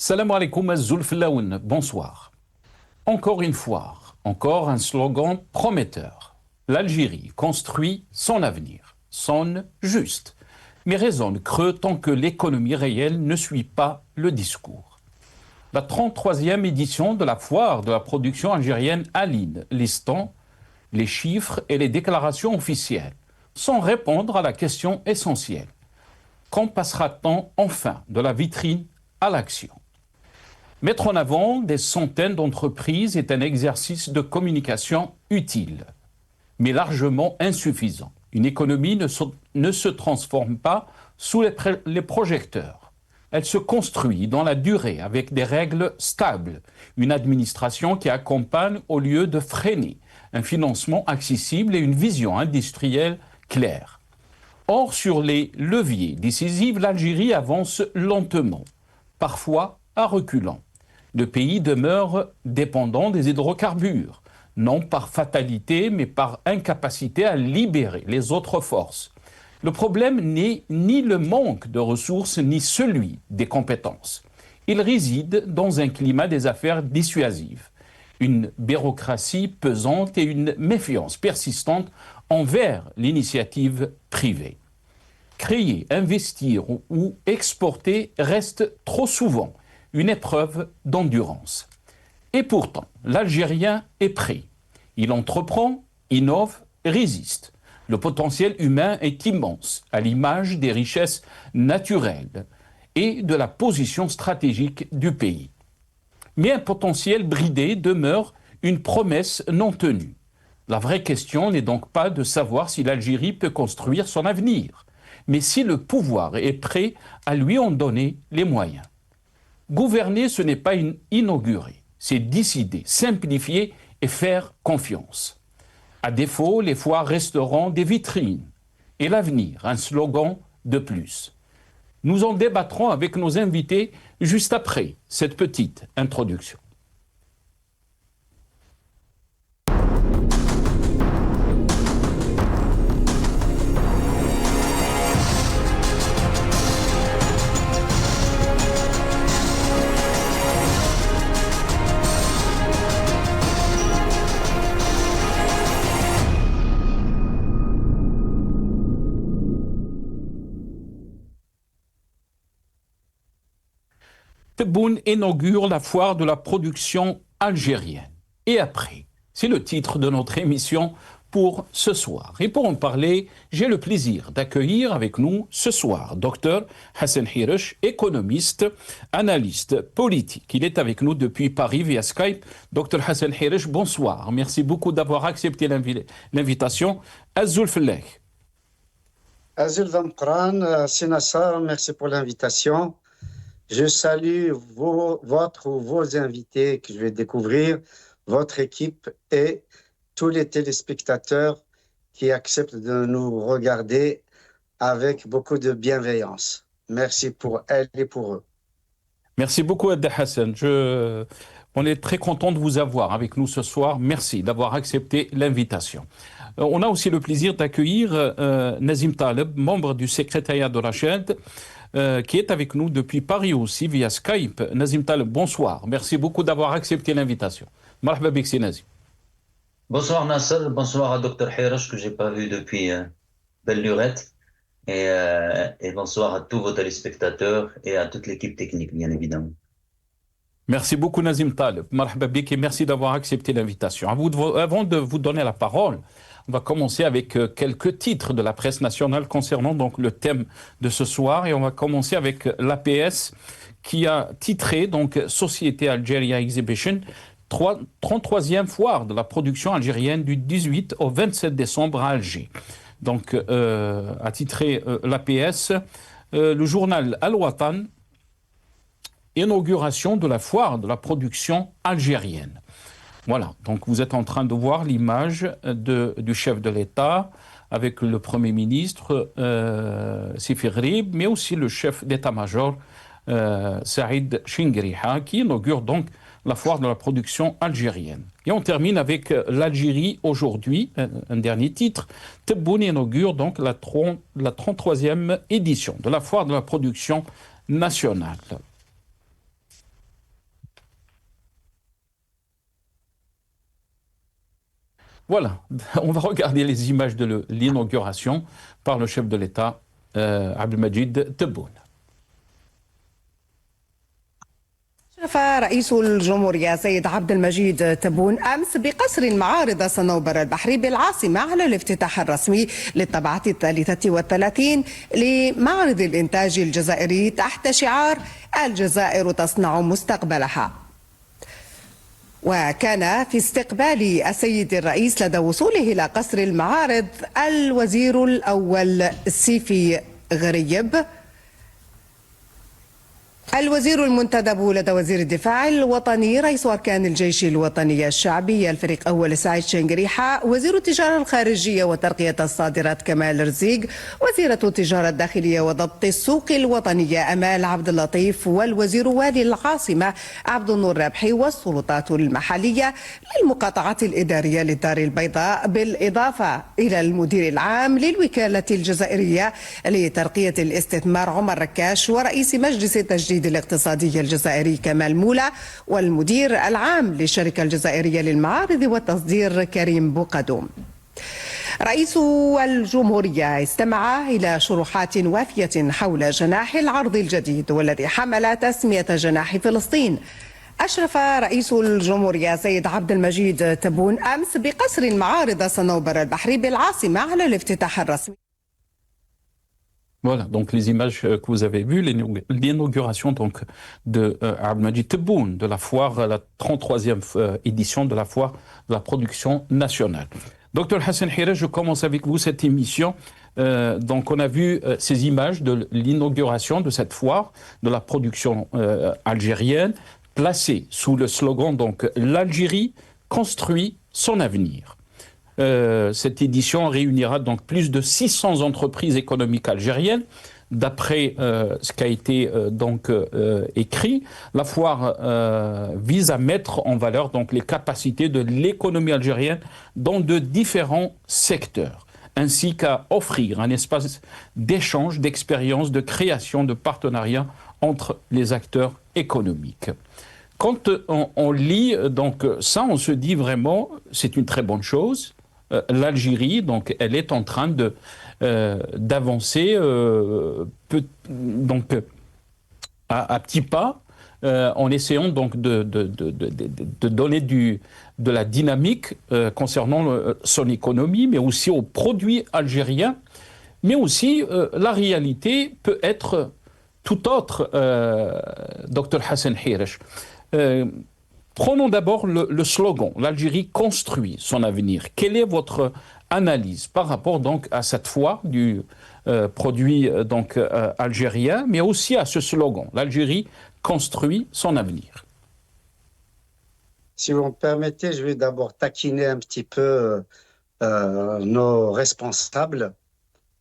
Salam alaikum az-Zulflaoun, bonsoir. Encore une fois, encore un slogan prometteur. L'Algérie construit son avenir, sonne juste, mais résonne creux tant que l'économie réelle ne suit pas le discours. La 33e édition de la foire de la production algérienne aligne listant les chiffres et les déclarations officielles, sans répondre à la question essentielle. Quand passera-t-on enfin de la vitrine à l'action? Mettre en avant des centaines d'entreprises est un exercice de communication utile, mais largement insuffisant. Une économie ne se transforme pas sous les projecteurs. Elle se construit dans la durée avec des règles stables, une administration qui accompagne au lieu de freiner, un financement accessible et une vision industrielle claire. Or, sur les leviers décisifs, l'Algérie avance lentement, parfois à reculons. Le pays demeure dépendant des hydrocarbures, non par fatalité, mais par incapacité à libérer les autres forces. Le problème n'est ni le manque de ressources, ni celui des compétences. Il réside dans un climat des affaires dissuasives, une bureaucratie pesante et une méfiance persistante envers l'initiative privée. Créer, investir ou exporter reste trop souvent une épreuve d'endurance. Et pourtant, l'Algérien est prêt. Il entreprend, innove, résiste. Le potentiel humain est immense, à l'image des richesses naturelles et de la position stratégique du pays. Mais un potentiel bridé demeure une promesse non tenue. La vraie question n'est donc pas de savoir si l'Algérie peut construire son avenir, mais si le pouvoir est prêt à lui en donner les moyens. Gouverner, ce n'est pas inaugurer, c'est décider, simplifier et faire confiance. À défaut, les foires resteront des vitrines et l'avenir, un slogan de plus. Nous en débattrons avec nos invités juste après cette petite introduction. Tebboune inaugure la foire de la production algérienne. Et après, c'est le titre de notre émission pour ce soir. Et pour en parler, j'ai le plaisir d'accueillir avec nous ce soir Dr Hassan Hiresh, économiste, analyste politique. Il est avec nous depuis Paris via Skype. Dr Hassan Hiresh, bonsoir. Merci beaucoup d'avoir accepté l'invitation. Azul Fellah. Azul Vamkran, Sinassar, merci pour l'invitation. Je salue vos invités que je vais découvrir, votre équipe et tous les téléspectateurs qui acceptent de nous regarder avec beaucoup de bienveillance. Merci pour elles et pour eux. Merci beaucoup, Adda Hassan. On est très content de vous avoir avec nous ce soir. Merci d'avoir accepté l'invitation. On a aussi le plaisir d'accueillir Nazim Taleb, membre du secrétariat de la chaîne, qui est avec nous depuis Paris aussi via Skype. Nazim Taleb, bonsoir. Merci beaucoup d'avoir accepté l'invitation. Marhaba bik, si Nazim. Bonsoir Nasser, bonsoir à Dr Hiresh que j'ai pas vu depuis belle lurette et bonsoir à tous vos téléspectateurs et à toute l'équipe technique bien évidemment. Merci beaucoup Nazim Taleb. Marhaba bik et merci d'avoir accepté l'invitation. Avant de vous donner la parole, on va commencer avec quelques titres de la presse nationale concernant donc le thème de ce soir et on va commencer avec l'APS qui a titré donc Société Algeria Exhibition 33e foire de la production algérienne du 18 au 27 décembre à Alger. Donc a titré l'APS le journal Al-Watan, inauguration de la foire de la production algérienne. Voilà, donc vous êtes en train de voir l'image du chef de l'État avec le Premier ministre Sifi Ghrieb, mais aussi le chef d'état-major Saïd Chingriha, qui inaugure donc la foire de la production algérienne. Et on termine avec l'Algérie aujourd'hui, un dernier titre. Tebboune inaugure donc la 33e édition de la foire de la production nationale. Voilà, on va regarder les images de l'inauguration par le chef de l'État, Abdelmajid Tebboune. شرف رئيس الجمهورية سيد عبد المجيد تبون أمس بقصر المعارض صنوبر البحري بالعاصمة على الافتتاح الرسمي للطبعة 33 لمعرض الإنتاج الجزائري تحت شعار الجزائر تصنع مستقبلها. وكان في استقبال السيد الرئيس لدى وصوله إلى قصر المعارض الوزير الأول سيفي غريب، الوزير المنتدب لدى وزير الدفاع الوطني رئيس أركان الجيش الوطني الشعبي الفريق أول سعيد شنقريحة، وزير التجارة الخارجية وترقية الصادرات كمال رزيق، وزيرة التجارة الداخلية وضبط السوق الوطنية أمال عبد اللطيف، والوزير والي العاصمة عبد النور رابحي، والسلطات المحلية للمقاطعات الإدارية للدار البيضاء، بالإضافة إلى المدير العام للوكالة الجزائرية لترقية الاستثمار عمر ركاش، ورئيس مجلس التجديد الاقتصادي الجزائري كمال مولا، والمدير العام للشركة الجزائرية للمعارض والتصدير كريم بوقدوم. رئيس الجمهورية استمع إلى شروحات وافية حول جناح العرض الجديد والذي حمل تسمية جناح فلسطين. أشرف رئيس الجمهورية سيد عبد المجيد تبون أمس بقصر المعارض صنوبر البحري بالعاصمة على الافتتاح الرسمي. Voilà, donc les images que vous avez vues, l'inauguration donc de Abdelmajid Tebboune, de la foire, la 33e édition de la foire de la production nationale. Docteur Hassan Hira, je commence avec vous cette émission. Donc on a vu ces images de l'inauguration de cette foire de la production algérienne, placée sous le slogan donc l'Algérie construit son avenir. Cette édition réunira donc plus de 600 entreprises économiques algériennes. D'après ce qui a été écrit, la foire vise à mettre en valeur donc les capacités de l'économie algérienne dans de différents secteurs, ainsi qu'à offrir un espace d'échange, d'expérience, de création, de partenariat entre les acteurs économiques. Quand on lit donc ça, on se dit vraiment c'est une très bonne chose. L'Algérie, donc, elle est en train d'avancer à petits pas, en essayant donc de donner de la dynamique concernant son économie, mais aussi aux produits algériens. Mais aussi, la réalité peut être tout autre, Dr Hassan Hirash. Prenons d'abord le slogan, l'Algérie construit son avenir. Quelle est votre analyse par rapport donc à cette foire du produit donc algérien, mais aussi à ce slogan, l'Algérie construit son avenir? Si vous me permettez, je vais d'abord taquiner un petit peu nos responsables.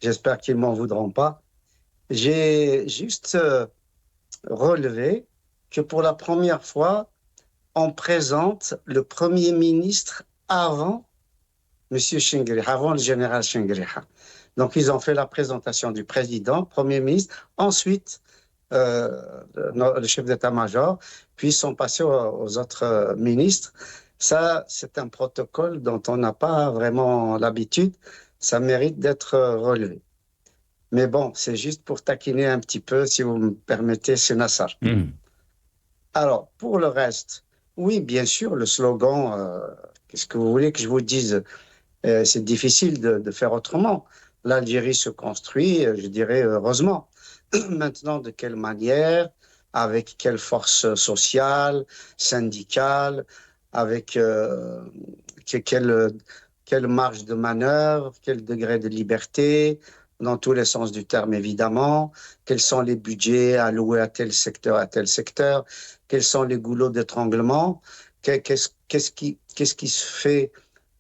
J'espère qu'ils ne m'en voudront pas. J'ai juste relevé que pour la première fois, on présente le Premier ministre avant M. Chengriha, avant le général Chengriha. Donc, ils ont fait la présentation du président, Premier ministre, ensuite le chef d'état-major, puis ils sont passés aux autres ministres. Ça, c'est un protocole dont on n'a pas vraiment l'habitude. Ça mérite d'être relevé. Mais bon, c'est juste pour taquiner un petit peu, si vous me permettez, c'est Nassar. Alors, pour le reste, oui, bien sûr, le slogan, qu'est-ce que vous voulez que je vous dise? C'est difficile de faire autrement. L'Algérie se construit, je dirais, heureusement. Maintenant, de quelle manière, avec quelle force sociale, syndicale, avec quelle marge de manœuvre, quel degré de liberté, dans tous les sens du terme, évidemment. Quels sont les budgets alloués à tel secteur, quels sont les goulots d'étranglement, qu'est-ce qui se fait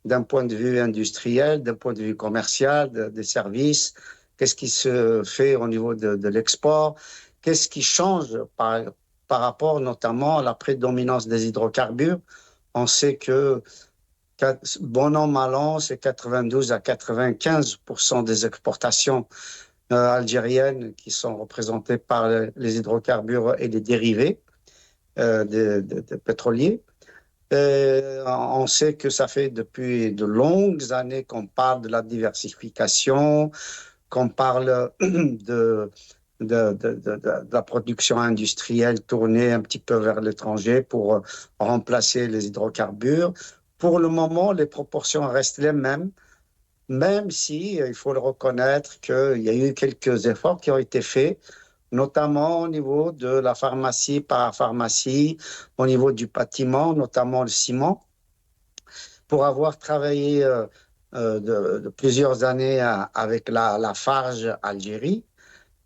d'un point de vue industriel, d'un point de vue commercial, des services, qu'est-ce qui se fait au niveau de l'export, qu'est-ce qui change par rapport notamment à la prédominance des hydrocarbures. On sait que bon an, mal an, c'est 92 à 95% des exportations algériennes qui sont représentées par les hydrocarbures et les dérivés des pétroliers. On sait que ça fait depuis de longues années qu'on parle de la diversification, qu'on parle de la production industrielle tournée un petit peu vers l'étranger pour remplacer les hydrocarbures. Pour le moment, les proportions restent les mêmes, même si il faut le reconnaître qu'il y a eu quelques efforts qui ont été faits, notamment au niveau de la pharmacie, parapharmacie, au niveau du bâtiment, notamment le ciment, pour avoir travaillé de plusieurs années avec la Farge Algérie,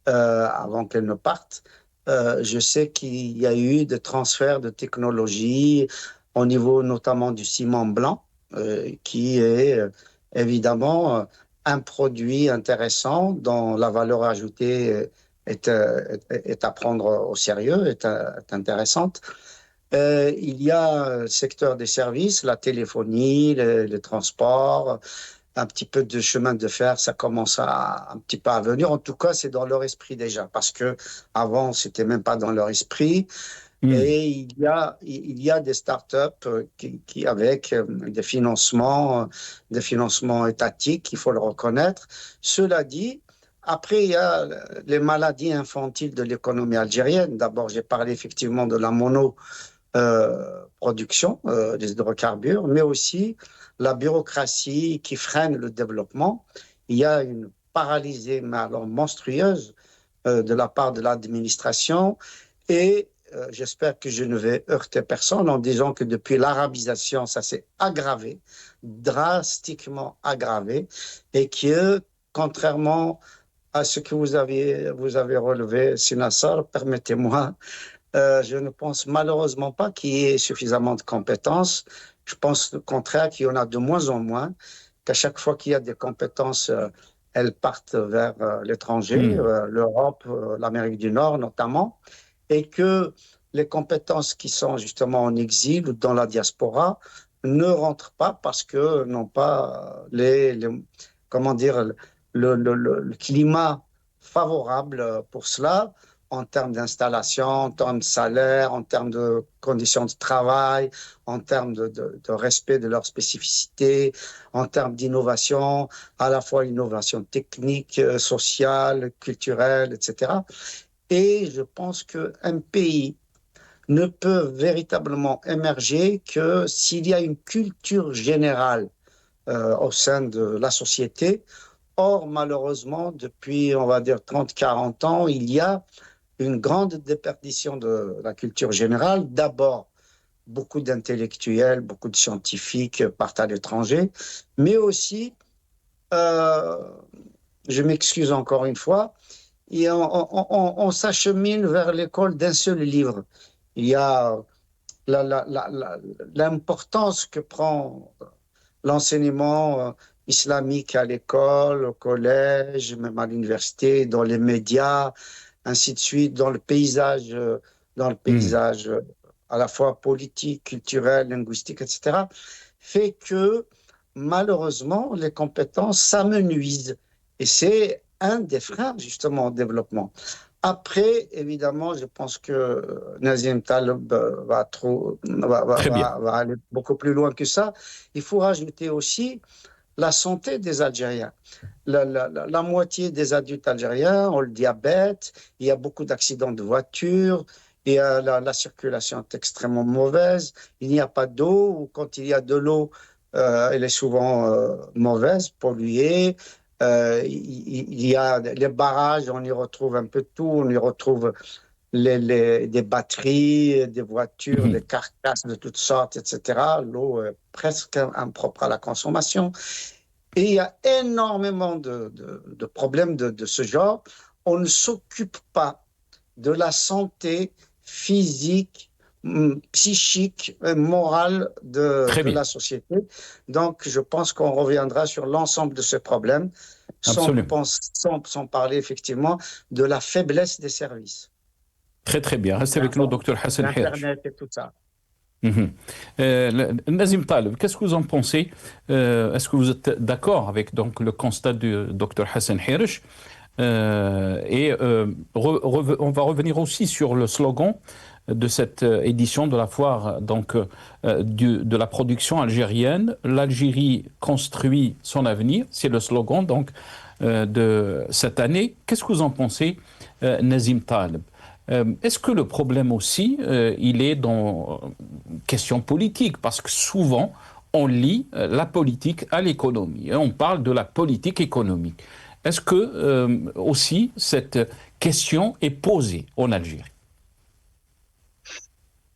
avant qu'elle ne parte. Je sais qu'il y a eu des transferts de technologie au niveau notamment du ciment blanc, qui est évidemment un produit intéressant dont la valeur ajoutée est à prendre au sérieux, est intéressante. Il y a le secteur des services, la téléphonie, les transports, un petit peu de chemin de fer, ça commence un petit peu à venir. En tout cas, c'est dans leur esprit déjà, parce que avant, c'était même pas dans leur esprit. Et il y a des startups qui avec des financements étatiques, il faut le reconnaître. Cela dit, après, il y a les maladies infantiles de l'économie algérienne. D'abord, j'ai parlé effectivement de la production des hydrocarbures, mais aussi la bureaucratie qui freine le développement. Il y a une paralysée mais alors monstrueuse de la part de l'administration et j'espère que je ne vais heurter personne en disant que depuis l'arabisation, ça s'est aggravé, drastiquement aggravé, et que, contrairement à ce que vous avez relevé, Sinassar, permettez-moi, je ne pense malheureusement pas qu'il y ait suffisamment de compétences. Je pense au contraire qu'il y en a de moins en moins, qu'à chaque fois qu'il y a des compétences, elles partent vers l'étranger, l'Europe, l'Amérique du Nord notamment, et que les compétences qui sont justement en exil ou dans la diaspora ne rentrent pas parce que n'ont pas comment dire, le climat favorable pour cela, en termes d'installation, en termes de salaire, en termes de conditions de travail, en termes de respect de leurs spécificités, en termes d'innovation, à la fois innovation technique, sociale, culturelle, etc. Et je pense qu'un pays ne peut véritablement émerger que s'il y a une culture générale au sein de la société. Or, malheureusement, depuis, on va dire, 30-40 ans, il y a une grande déperdition de la culture générale. D'abord, beaucoup d'intellectuels, beaucoup de scientifiques partent à l'étranger, mais aussi, je m'excuse encore une fois, et on s'achemine vers l'école d'un seul livre. Il y a l'importance que prend l'enseignement islamique à l'école, au collège, même à l'université, dans les médias, ainsi de suite, dans le paysage à la fois politique, culturel, linguistique, etc., fait que malheureusement, les compétences s'amenuisent. Et c'est un des freins justement au développement. Après, évidemment, je pense que Nazim Taleb va aller beaucoup plus loin que ça. Il faut rajouter aussi la santé des Algériens. La moitié des adultes algériens ont le diabète, il y a beaucoup d'accidents de voiture, et la circulation est extrêmement mauvaise, il n'y a pas d'eau, ou quand il y a de l'eau, elle est souvent mauvaise, polluée. Il y a les barrages, on y retrouve un peu tout, on y retrouve des batteries, des voitures, des carcasses de toutes sortes, etc. L'eau est presque impropre à la consommation. Et il y a énormément de problèmes de ce genre. On ne s'occupe pas de la santé physique, psychique, morale de la société. Donc, je pense qu'on reviendra sur l'ensemble de ces problèmes sans parler effectivement de la faiblesse des services. Très très bien. Restez avec nous, Dr Hassan Hirsch. Internet et tout ça. Nazim Taleb, qu'est-ce que vous en pensez? Est-ce que vous êtes d'accord avec donc, le constat du Dr Hassan Hirsch? On va revenir aussi sur le slogan de cette édition de la foire de la production algérienne. L'Algérie construit son avenir, c'est le slogan de cette année. Qu'est-ce que vous en pensez, Nazim Taleb? Est-ce que le problème aussi, il est dans question politique? Parce que souvent, on lie la politique à l'économie. Et on parle de la politique économique. Est-ce que aussi cette question est posée en Algérie?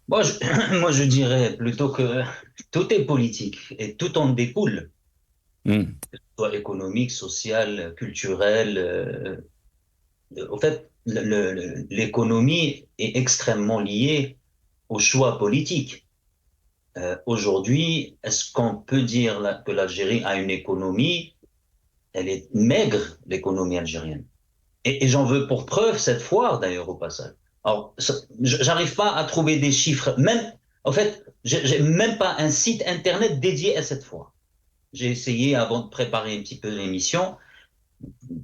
Moi, je dirais plutôt que tout est politique et tout en découle, que ce soit économique, social, culturel. En fait, l'économie est extrêmement liée au choix politique. Aujourd'hui, est-ce qu'on peut dire que l'Algérie a une économie? Elle est maigre, l'économie algérienne. Et j'en veux pour preuve cette foire, d'ailleurs, au passage. Alors, j'arrive pas à trouver des chiffres. Même, en fait, j'ai même pas un site internet dédié à cette foire. J'ai essayé avant de préparer un petit peu l'émission.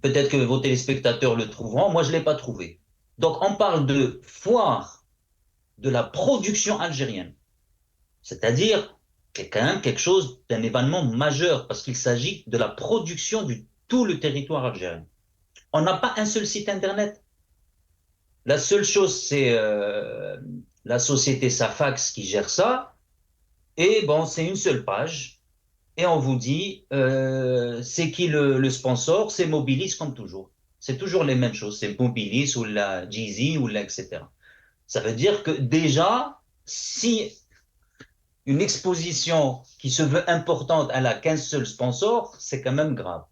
Peut-être que vos téléspectateurs le trouveront. Moi, je l'ai pas trouvé. Donc, on parle de foire de la production algérienne. C'est-à-dire, c'est quand même quelque chose d'un événement majeur parce qu'il s'agit de la production de tout le territoire algérien. On n'a pas un seul site internet. La seule chose, c'est la société Safax qui gère ça. Et bon, c'est une seule page. Et on vous dit, c'est qui le sponsor? C'est Mobilis comme toujours. C'est toujours les mêmes choses. C'est Mobilis ou la Jeezy ou la etc. Ça veut dire que déjà, si une exposition qui se veut importante, elle a qu'un seul sponsor, c'est quand même grave.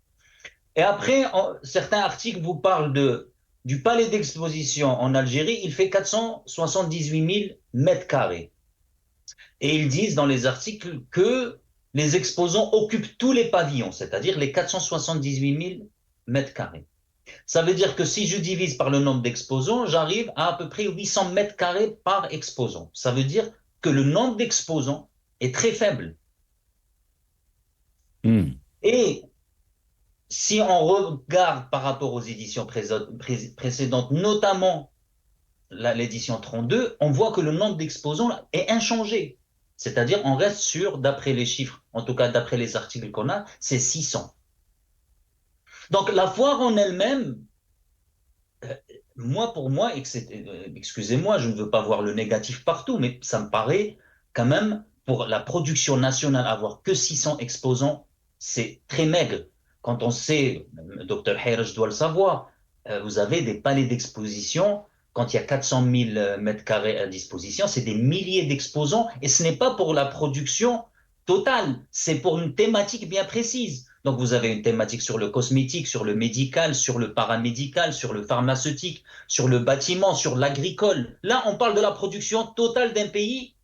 Et après, certains articles vous parlent du palais d'exposition en Algérie, il fait 478 000 mètres carrés. Et ils disent dans les articles que les exposants occupent tous les pavillons, c'est-à-dire les 478 000 mètres carrés. Ça veut dire que si je divise par le nombre d'exposants, j'arrive à peu près 800 mètres carrés par exposant. Ça veut dire que le nombre d'exposants est très faible. Et si on regarde par rapport aux éditions précédentes, notamment l'édition 32, on voit que le nombre d'exposants est inchangé. C'est-à-dire, on reste sur, d'après les chiffres, en tout cas d'après les articles qu'on a, c'est 600. Donc la foire en elle-même, pour moi, excusez-moi, je ne veux pas voir le négatif partout, mais ça me paraît quand même, pour la production nationale, avoir que 600 exposants, c'est très maigre. Quand on sait, Dr Hayraj doit le savoir, vous avez des palais d'exposition, quand il y a 400 000 mètres carrés à disposition, c'est des milliers d'exposants, et ce n'est pas pour la production totale, c'est pour une thématique bien précise. Donc vous avez une thématique sur le cosmétique, sur le médical, sur le paramédical, sur le pharmaceutique, sur le bâtiment, sur l'agricole. Là, on parle de la production totale d'un pays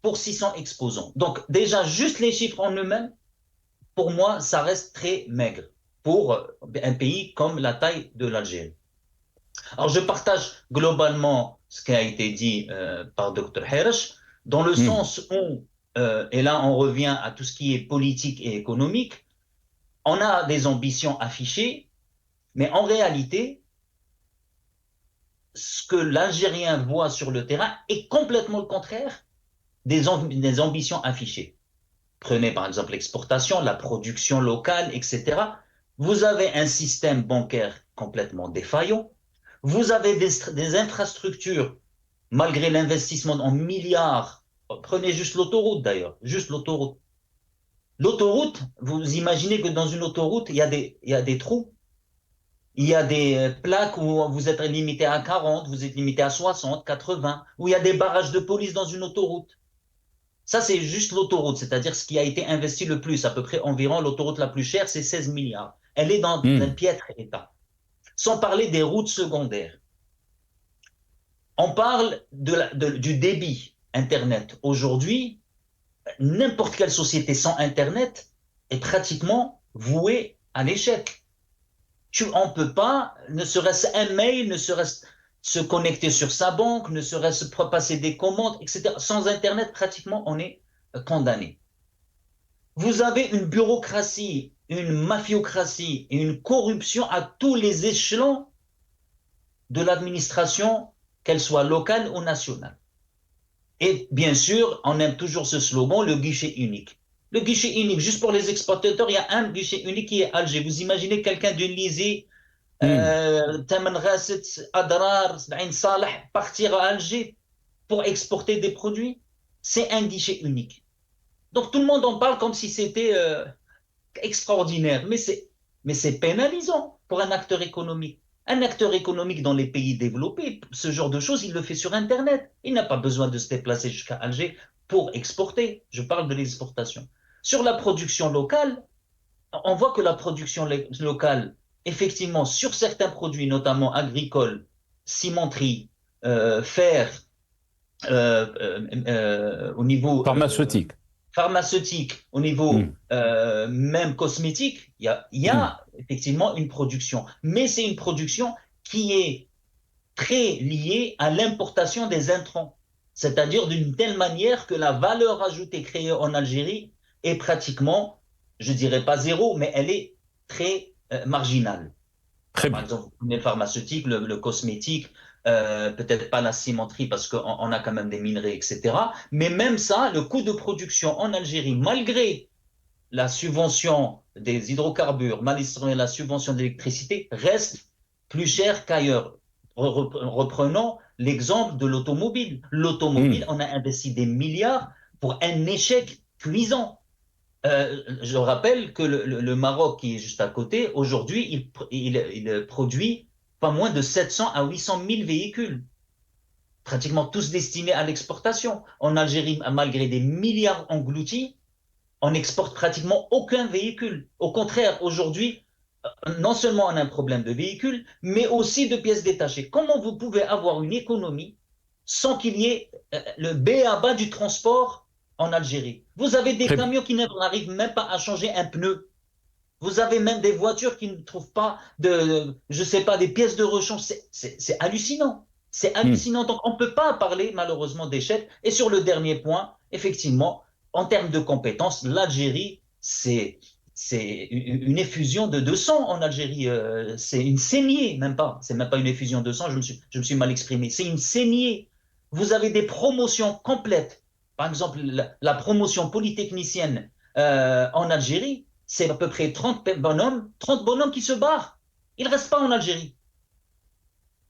pour 600 exposants. Donc déjà, juste les chiffres en eux-mêmes, pour moi, ça reste très maigre pour un pays comme la taille de l'Algérie. Alors je partage globalement ce qui a été dit par Dr Hayraj, dans le sens où, et là on revient à tout ce qui est politique et économique, on a des ambitions affichées, mais en réalité, ce que l'Algérien voit sur le terrain est complètement le contraire des ambitions affichées. Prenez par exemple l'exportation, la production locale, etc. Vous avez un système bancaire complètement défaillant. Vous avez des infrastructures, malgré l'investissement en milliards. Prenez juste l'autoroute d'ailleurs, juste l'autoroute. L'autoroute, vous imaginez que dans une autoroute, il y a des trous. Il y a des plaques où vous êtes limité à 40, vous êtes limité à 60, 80, où il y a des barrages de police dans une autoroute. Ça, c'est juste l'autoroute, c'est-à-dire ce qui a été investi le plus, à peu près environ l'autoroute la plus chère, c'est 16 milliards. Elle est dans un piètre état. Sans parler des routes secondaires. On parle du débit Internet. Aujourd'hui, n'importe quelle société sans Internet est pratiquement vouée à l'échec. On ne peut pas, ne serait-ce un mail, ne serait-ce se connecter sur sa banque, ne serait-ce passer des commandes, etc. Sans Internet, pratiquement, on est condamné. Vous avez une bureaucratie, une mafiocratie et une corruption à tous les échelons de l'administration, qu'elle soit locale ou nationale. Et bien sûr, on aime toujours ce slogan, le guichet unique. Le guichet unique, juste pour les exportateurs, il y a un guichet unique qui est Alger. Vous imaginez quelqu'un d'une Lizzie, Taman Rasset, Adrar, Ain Salah, partir à Alger pour exporter des produits? C'est un guichet unique. Donc tout le monde en parle comme si c'était extraordinaire, mais c'est pénalisant pour un acteur économique. Un acteur économique dans les pays développés, ce genre de choses, il le fait sur Internet. Il n'a pas besoin de se déplacer jusqu'à Alger pour exporter. Je parle de l'exportation. Sur la production locale, on voit que la production locale, effectivement, sur certains produits, notamment agricoles, cimenterie, fer, au niveau Pharmaceutique. Pharmaceutique, au niveau même cosmétique, il y a effectivement une production. Mais c'est une production qui est très liée à l'importation des intrants. C'est-à-dire d'une telle manière que la valeur ajoutée créée en Algérie est pratiquement, je dirais pas zéro, mais elle est très marginale. Très Par bien. exemple, le pharmaceutique, le cosmétique, peut-être pas la cimenterie parce qu'on a quand même des minerais, etc. Mais même ça, le coût de production en Algérie, malgré la subvention des hydrocarbures, malgré la subvention d'électricité, reste plus cher qu'ailleurs. Reprenons l'exemple de l'automobile. L'automobile, on a investi des milliards pour un échec cuisant. Je rappelle que le Maroc, qui est juste à côté, aujourd'hui, il produit pas moins de 700 à 800 000 véhicules, pratiquement tous destinés à l'exportation. En Algérie, malgré des milliards engloutis, on n'exporte pratiquement aucun véhicule. Au contraire, aujourd'hui, non seulement on a un problème de véhicules, mais aussi de pièces détachées. Comment vous pouvez avoir une économie sans qu'il y ait le b.a.-ba du transport en Algérie? Vous avez des camions qui n'arrivent même pas à changer un pneu. Vous avez même des voitures qui ne trouvent pas je sais pas, des pièces de rechange. C'est hallucinant. C'est hallucinant. Donc, on ne peut pas parler, malheureusement, d'échec. Et sur le dernier point, effectivement, en termes de compétences, l'Algérie, c'est une effusion de sang en Algérie. C'est une saignée, même pas. C'est même pas une effusion de sang, je me suis mal exprimé. C'est une saignée. Vous avez des promotions complètes. Par exemple, la promotion polytechnicienne en Algérie, c'est à peu près 30 bonhommes qui se barrent. Ils ne restent pas en Algérie.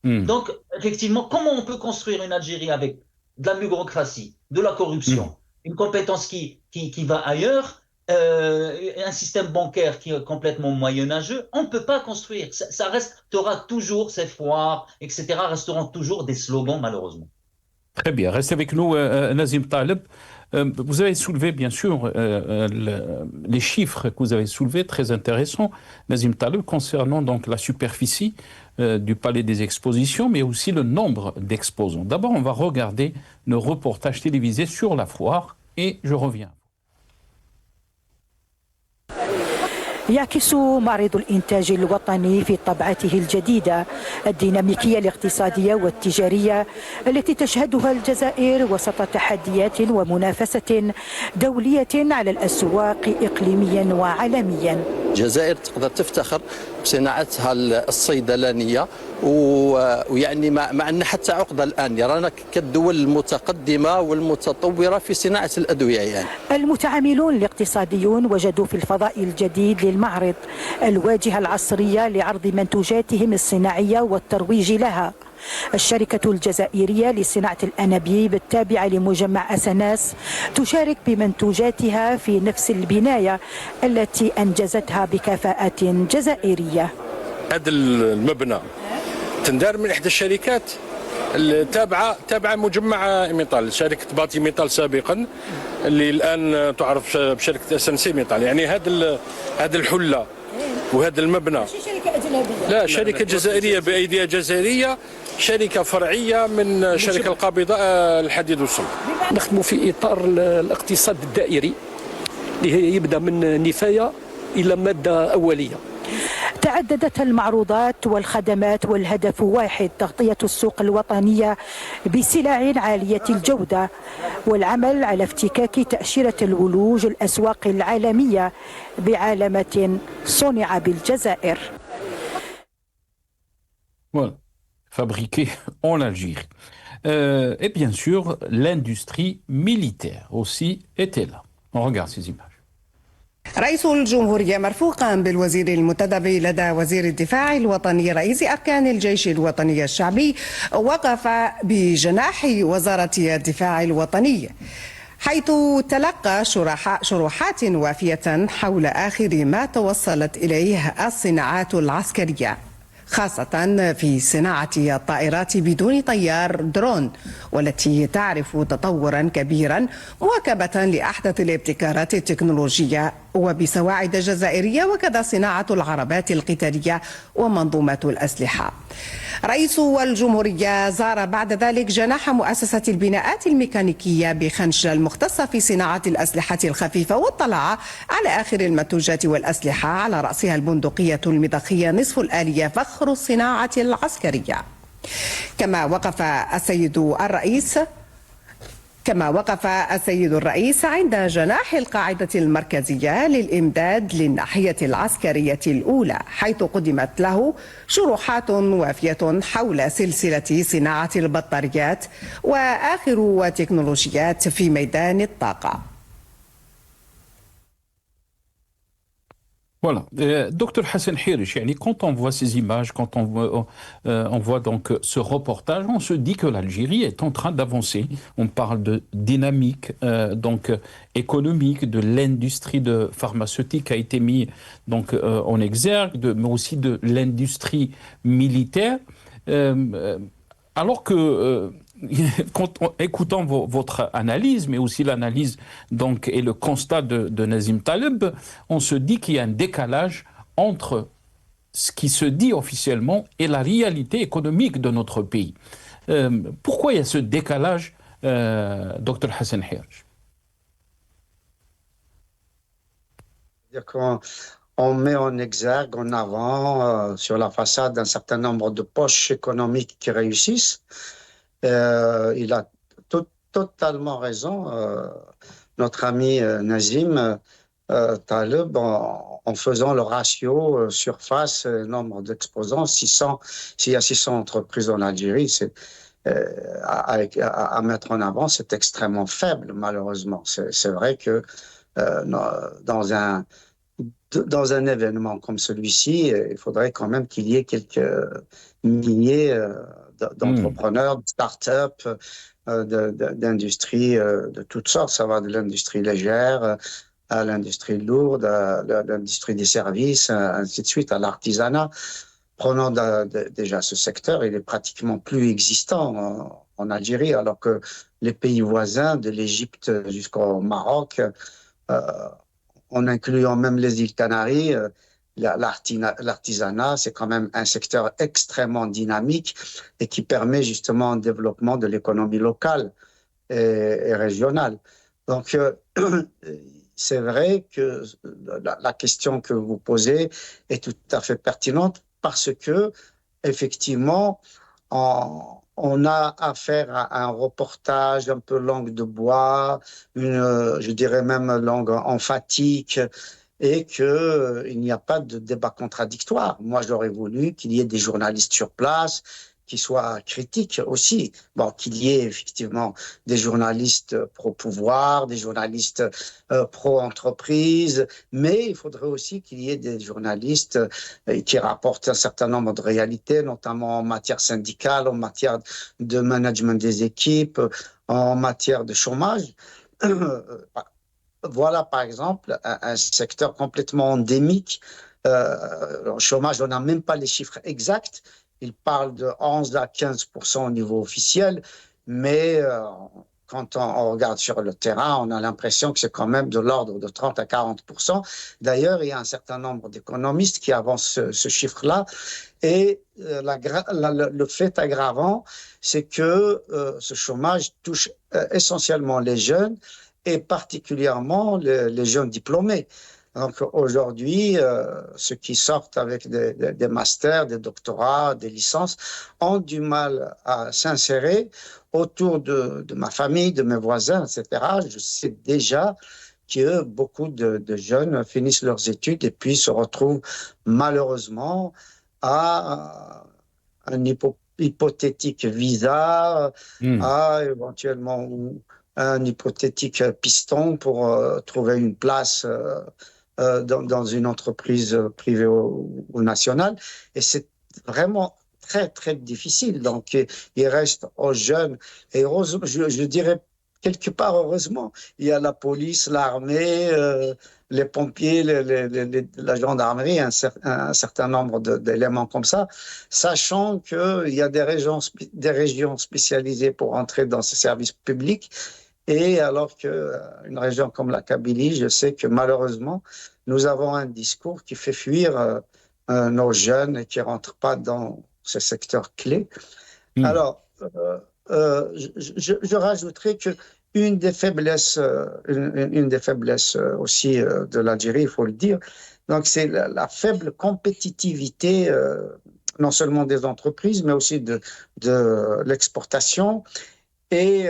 Donc, effectivement, comment on peut construire une Algérie avec de la bureaucratie, de la corruption, une compétence qui va ailleurs, un système bancaire qui est complètement moyenâgeux? On ne peut pas construire. Ça restera toujours, ces foires, etc., resteront toujours des slogans, malheureusement. Très bien. Restez avec nous, Nazim Taleb. Vous avez soulevé, bien sûr, les chiffres que vous avez soulevés, très intéressants, Nazim Taleb, concernant donc la superficie du Palais des Expositions, mais aussi le nombre d'exposants. D'abord, on va regarder le reportage télévisé sur la foire et je reviens. يعكس معرض الإنتاج الوطني في طبعته الجديدة الديناميكية الاقتصادية والتجارية التي تشهدها الجزائر وسط تحديات ومنافسة دولية على الأسواق إقليميا وعالميا. الجزائر تقدر تفتخر بصناعتها الصيدلانية ويعني مع أن حتى عقدة الآن يرانا كالدول المتقدمة والمتطورة في صناعة الأدوية يعني. المتعاملون الاقتصاديون وجدوا في الفضاء الجديد للمعرض الواجهة العصرية لعرض منتوجاتهم الصناعية والترويج لها. الشركة الجزائرية لصناعة الأنابيب التابعة لمجمع أسناس تشارك بمنتوجاتها في نفس البناية التي أنجزتها بكفاءة جزائرية. هذا المبنى تندار من إحدى الشركات تابعة مجمع ميطال، شركة باتي ميطال سابقا اللي الآن تعرف بشركة SNC ميطال. يعني هذا الحلة وهذا المبنى شركة أجنبية؟ لا، شركة جزائرية بأيديها جزائرية، شركة فرعية من شركة القابضة الحديد والصلب. نخدموا في إطار الاقتصاد الدائري اللي يبدأ من نفاية إلى مادة أولية. تعددت المعروضات والخدمات والهدف واحد: تغطية السوق الوطنية بسلع عالية الجودة والعمل على افتكاك تأشيرة الولوج الأسواق العالمية بعلامة صنع بالجزائر. Voilà. Fabriqué en Algérie. Et bien sûr, l'industrie militaire aussi était là. On regarde ces images. رئيس الجمهورية مرفوقا بالوزير المنتدب لدى وزير الدفاع الوطني رئيس أركان الجيش الوطني الشعبي وقف بجناح وزارة الدفاع الوطني، حيث تلقى شروحات وافية حول آخر ما توصلت إليه الصناعات العسكرية، خاصة في صناعة الطائرات بدون طيار درون، والتي تعرف تطورا كبيرا مواكبة لأحدث الابتكارات التكنولوجية وبسواعد جزائرية، وكذا صناعة العربات القتالية ومنظومة الأسلحة. رئيس الجمهورية زار بعد ذلك جناح مؤسسة البناءات الميكانيكية بخنشة المختصة في صناعة الأسلحة الخفيفة، واطلع على آخر المنتوجات والأسلحة، على رأسها البندقية المضخية نصف الآلية فخر الصناعة العسكرية. كما وقف السيد الرئيس عند جناح القاعدة المركزية للإمداد للناحية العسكرية الأولى، حيث قدمت له شروحات وافية حول سلسلة صناعة البطاريات وآخر تكنولوجيات في ميدان الطاقة. Voilà. Docteur Hassan Hirish, quand on voit ces images, quand on voit donc ce reportage, on se dit que l'Algérie est en train d'avancer. On parle de dynamique économique, de l'industrie pharmaceutique qui a été mise en exergue, mais aussi de l'industrie militaire. Alors que écoutant votre analyse, mais aussi l'analyse et le constat de Nazim Taleb, on se dit qu'il y a un décalage entre ce qui se dit officiellement et la réalité économique de notre pays. Pourquoi il y a ce décalage, Dr Hassan Hirish? On met en exergue, en avant, sur la façade, un certain nombre de poches économiques qui réussissent. Il a totalement raison, notre ami Nazim Taleb, en faisant le ratio surface, nombre d'exposants, s'il y a 600 entreprises en Algérie, à mettre en avant, c'est extrêmement faible, malheureusement. C'est vrai que dans un événement comme celui-ci, il faudrait quand même qu'il y ait quelques milliers d'entrepreneurs, de start-up, d'industries de toutes sortes. Ça va de l'industrie légère à l'industrie lourde, à l'industrie des services, ainsi de suite, à l'artisanat. Prenons déjà ce secteur, il est pratiquement plus existant en Algérie, alors que les pays voisins, de l'Égypte jusqu'au Maroc, en incluant même les îles Canaries, l'artisanat, c'est quand même un secteur extrêmement dynamique et qui permet justement le développement de l'économie locale et régionale. Donc, c'est vrai que la question que vous posez est tout à fait pertinente parce que, effectivement, on a affaire à un reportage un peu langue de bois, je dirais même langue emphatique, et qu'il n'y a pas de débat contradictoire. Moi, j'aurais voulu qu'il y ait des journalistes sur place qui soient critiques aussi. Bon, qu'il y ait effectivement des journalistes pro-pouvoir, des journalistes pro-entreprise, mais il faudrait aussi qu'il y ait des journalistes qui rapportent un certain nombre de réalités, notamment en matière syndicale, en matière de management des équipes, en matière de chômage. Voilà, par exemple, un secteur complètement endémique. Le chômage, on n'a même pas les chiffres exacts. Il parle de 11 à 15% au niveau officiel, mais quand on regarde sur le terrain, on a l'impression que c'est quand même de l'ordre de 30 à 40%. D'ailleurs, il y a un certain nombre d'économistes qui avancent ce chiffre-là. Et le fait aggravant, c'est que ce chômage touche essentiellement les jeunes, et particulièrement les jeunes diplômés. Donc aujourd'hui, ceux qui sortent avec des masters, des doctorats, des licences, ont du mal à s'insérer autour de ma famille, de mes voisins, etc. Je sais déjà que beaucoup de jeunes finissent leurs études et puis se retrouvent malheureusement à un niveau hypothétique visa à éventuellement un hypothétique piston pour trouver une place dans une entreprise privée ou nationale. Et c'est vraiment très, très difficile. Donc, il reste aux jeunes. Et heureusement, je dirais quelque part, heureusement, il y a la police, l'armée, les pompiers, la gendarmerie, un certain nombre d'éléments comme ça, sachant qu'il y a des régions spécialisées pour entrer dans ces services publics. Et alors qu'une région comme la Kabylie, je sais que malheureusement, nous avons un discours qui fait fuir nos jeunes et qui ne rentrent pas dans ces secteurs clés. Alors, je rajouterais que une des faiblesses aussi de l'Algérie, il faut le dire, donc c'est la faible compétitivité, non seulement des entreprises, mais aussi de l'exportation. Et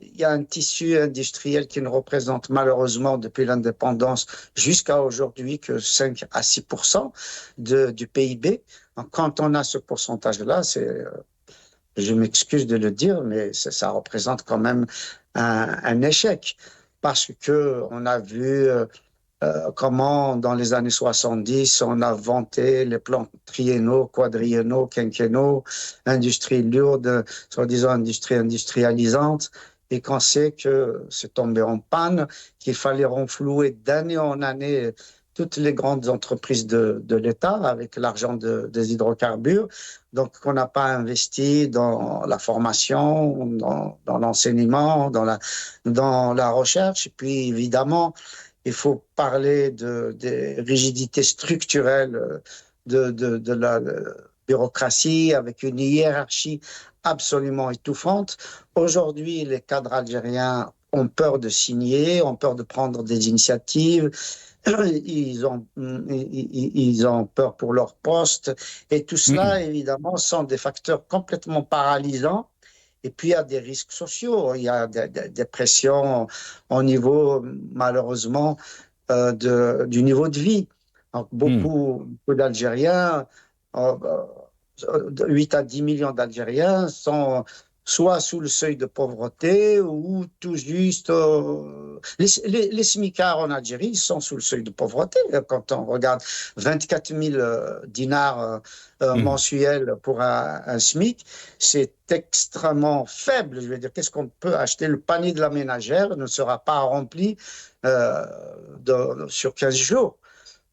il y a un tissu industriel qui ne représente malheureusement depuis l'indépendance jusqu'à aujourd'hui que 5 à 6% du PIB. Donc, quand on a ce pourcentage-là, je m'excuse de le dire, mais ça représente quand même un échec. Parce qu'on a vu comment dans les années 70, on a vanté les plans triennaux, quadriennaux, quinquennaux, industrie lourde, soi-disant industrie industrialisante, et qu'on sait que c'est tombé en panne, qu'il fallait renflouer d'année en année toutes les grandes entreprises de l'État avec l'argent des hydrocarbures. Donc, on n'a pas investi dans la formation, dans l'enseignement, dans la recherche. Et puis, évidemment, il faut parler des rigidités structurelles de la bureaucratie avec une hiérarchie absolument étouffante. Aujourd'hui, les cadres algériens ont peur de signer, ont peur de prendre des initiatives. Ils ont peur pour leur poste. Et tout cela, évidemment, sont des facteurs complètement paralysants. Et puis, il y a des risques sociaux, il y a des pressions au niveau, malheureusement, du niveau de vie. Donc, beaucoup d'Algériens, 8 à 10 millions d'Algériens sont soit sous le seuil de pauvreté ou tout juste... les smicards en Algérie sont sous le seuil de pauvreté. Quand on regarde 24 000 dinars mensuels pour un SMIC, c'est extrêmement faible. Je veux dire, qu'est-ce qu'on peut acheter? Le panier de la ménagère ne sera pas rempli sur 15 jours.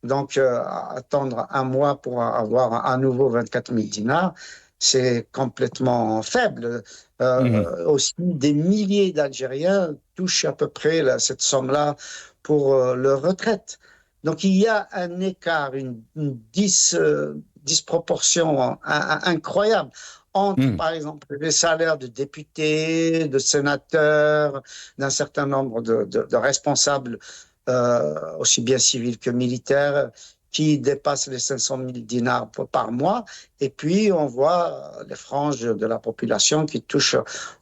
Donc, attendre un mois pour avoir à nouveau 24 000 dinars, c'est complètement faible. Aussi, des milliers d'Algériens touchent à peu près cette somme-là pour leur retraite. Donc, il y a un écart, une disproportion incroyable entre, par exemple, les salaires de députés, de sénateurs, d'un certain nombre de responsables, aussi bien civils que militaires, qui dépassent les 500 000 dinars par mois. Et puis, on voit les franges de la population qui touchent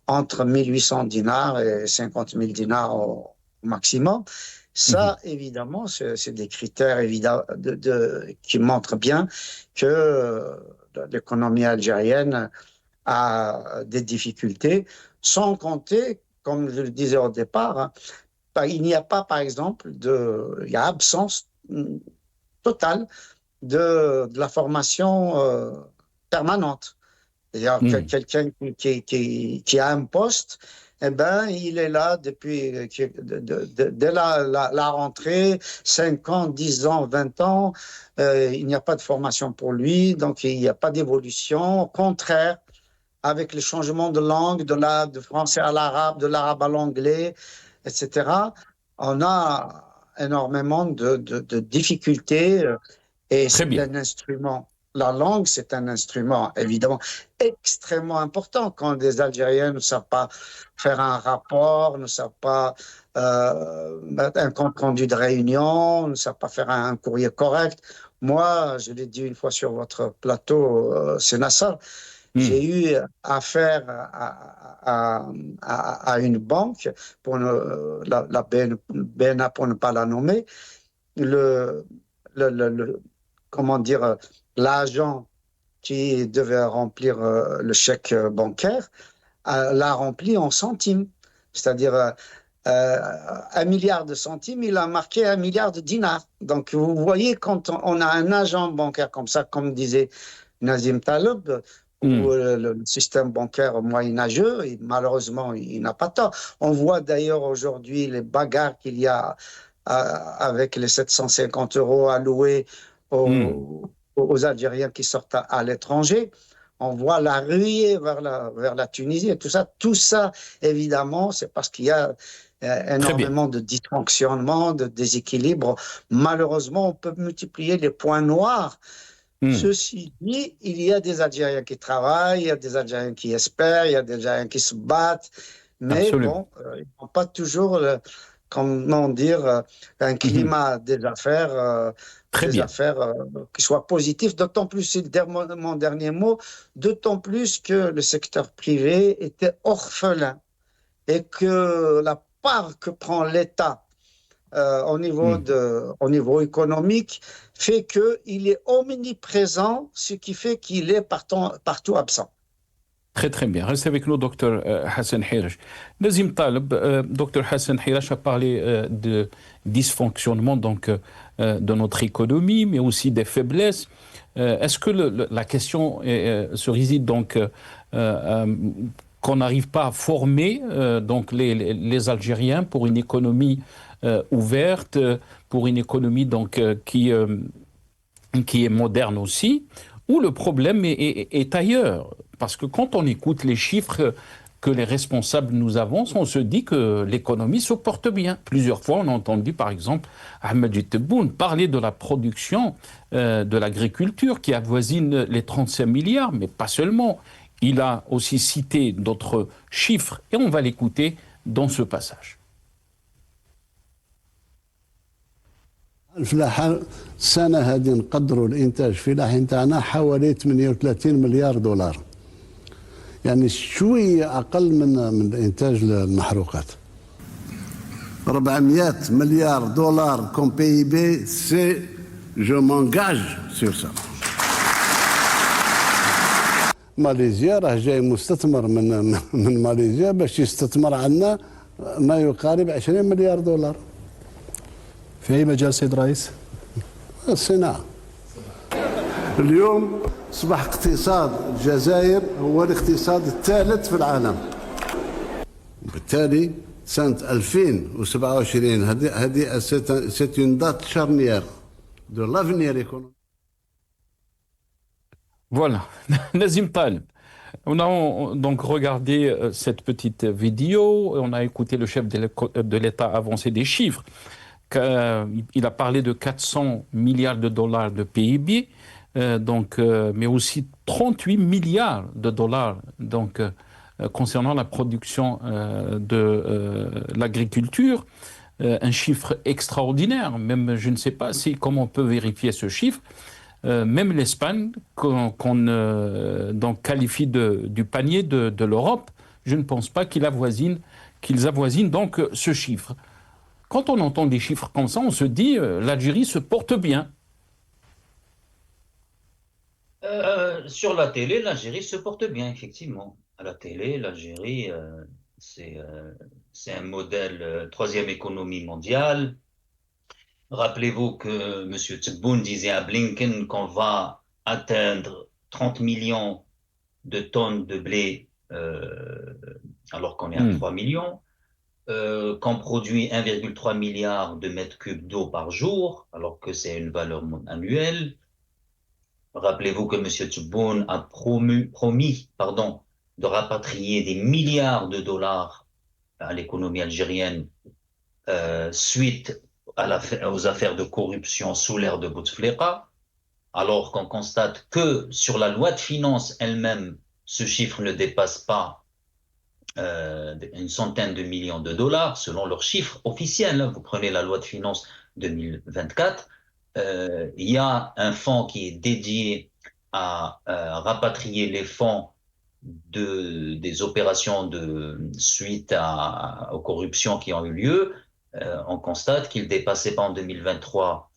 entre 1800 dinars et 50 000 dinars au maximum. Ça, évidemment, c'est des critères qui montrent bien que l'économie algérienne a des difficultés, sans compter, comme je le disais au départ, il n'y a pas, par exemple, il y a absence totale de la formation permanente. C'est-à-dire quelqu'un qui a un poste, eh ben, il est là depuis dès la rentrée, 5 ans, 10 ans, 20 ans, il n'y a pas de formation pour lui, donc il n'y a pas d'évolution. Au contraire, avec le changement de langue, de français à l'arabe, de l'arabe à l'anglais, etc., on a énormément de difficultés et c'est un instrument. La langue, c'est un instrument, évidemment, extrêmement important. Quand des Algériens ne savent pas faire un rapport, ne savent pas mettre un compte-rendu de réunion, ne savent pas faire un courrier correct. Moi, je l'ai dit une fois sur votre plateau, c'est Nassar, j'ai eu affaire à une banque, pour la BNA pour ne pas la nommer, comment dire, l'agent qui devait remplir le chèque bancaire, l'a rempli en centimes. C'est-à-dire 1 milliard de centimes, il a marqué 1 milliard de dinars. Donc vous voyez, quand on a un agent bancaire comme ça, comme disait Nazim Taleb, où le système bancaire moyenâgeux, et malheureusement, il n'a pas tort. On voit d'ailleurs aujourd'hui les bagarres qu'il y a avec les 750 € alloués aux Algériens qui sortent à l'étranger. On voit la ruée vers la Tunisie et tout ça. Tout ça, évidemment, c'est parce qu'il y a énormément de dysfonctionnement, de déséquilibre. Malheureusement, on peut multiplier les points noirs. Ceci dit, il y a des Algériens qui travaillent, il y a des Algériens qui espèrent, il y a des Algériens qui se battent, mais bon, ils n'ont pas toujours, comment dire, un climat des affaires, qui soit positif. D'autant plus, c'est mon dernier mot, d'autant plus que le secteur privé était orphelin et que la part que prend l'État au niveau économique fait qu'il est omniprésent, ce qui fait qu'il est partout absent. Très très bien. Restez avec nous, docteur Hassan Hirache. Nazim Taleb, docteur Hassan Hirache a parlé de dysfonctionnement de notre économie, mais aussi des faiblesses. Est-ce que la question se réside donc qu'on n'arrive pas à former donc les Algériens pour une économie ouverte, pour une économie donc qui est moderne aussi, ou le problème est ailleurs? Parce que quand on écoute les chiffres que les responsables nous avancent, on se dit que l'économie se porte bien. Plusieurs fois, on a entendu, par exemple, Ahmed Tebboune parler de la production de l'agriculture qui avoisine les 35 milliards, mais pas seulement. Il a aussi cité d'autres chiffres, et on va l'écouter dans ce passage. الفلاحة السنة هذه نقدروا الإنتاج الفلاحي نتاعنا حوالي 38 مليار دولار. يعني شوية أقل من إنتاج المحروقات. 400 مليار دولار كوم بي بي سي جو مونجاج سور سا. ماليزيا راه جاي مستثمر من ماليزيا باش يستثمر عندنا ما يقارب 20 مليار دولار. في أي مجال سيد رئيس؟ الصناعة. اليوم أصبح اقتصاد الجزائر هو الاقتصاد الثالث في العالم. بالتالي سنة 2027 هذه c'est une date charnière de l'avenir économique. Voilà, Nazim Taleb. On a donc regardé cette petite vidéo, on a écouté le chef de l'État avancer des chiffres. Il a parlé de 400 milliards de dollars de PIB, mais aussi 38 milliards de dollars concernant la production de l'agriculture. Un chiffre extraordinaire, même je ne sais pas comment on peut vérifier ce chiffre. Même l'Espagne, qu'on qualifie du panier de l'Europe, je ne pense pas qu'ils avoisinent donc ce chiffre. Quand on entend des chiffres comme ça, on se dit l'Algérie se porte bien. Sur la télé, l'Algérie se porte bien, effectivement. À la télé, l'Algérie, c'est un modèle, troisième économie mondiale. Rappelez-vous que M. Tebboune disait à Blinken qu'on va atteindre 30 millions de tonnes de blé alors qu'on est à 3 millions. Qu'on produit 1,3 milliard de mètres cubes d'eau par jour, alors que c'est une valeur annuelle. Rappelez-vous que M. Tebboune a promis de rapatrier des milliards de dollars à l'économie algérienne suite aux affaires de corruption sous l'ère de Bouteflika, alors qu'on constate que sur la loi de finances elle-même, ce chiffre ne dépasse pas une centaine de millions de dollars, selon leurs chiffres officiels. Vous prenez la loi de finances 2024, il y a un fonds qui est dédié à rapatrier les fonds des opérations suite aux corruptions qui ont eu lieu. On constate qu'il dépassait pas en 2023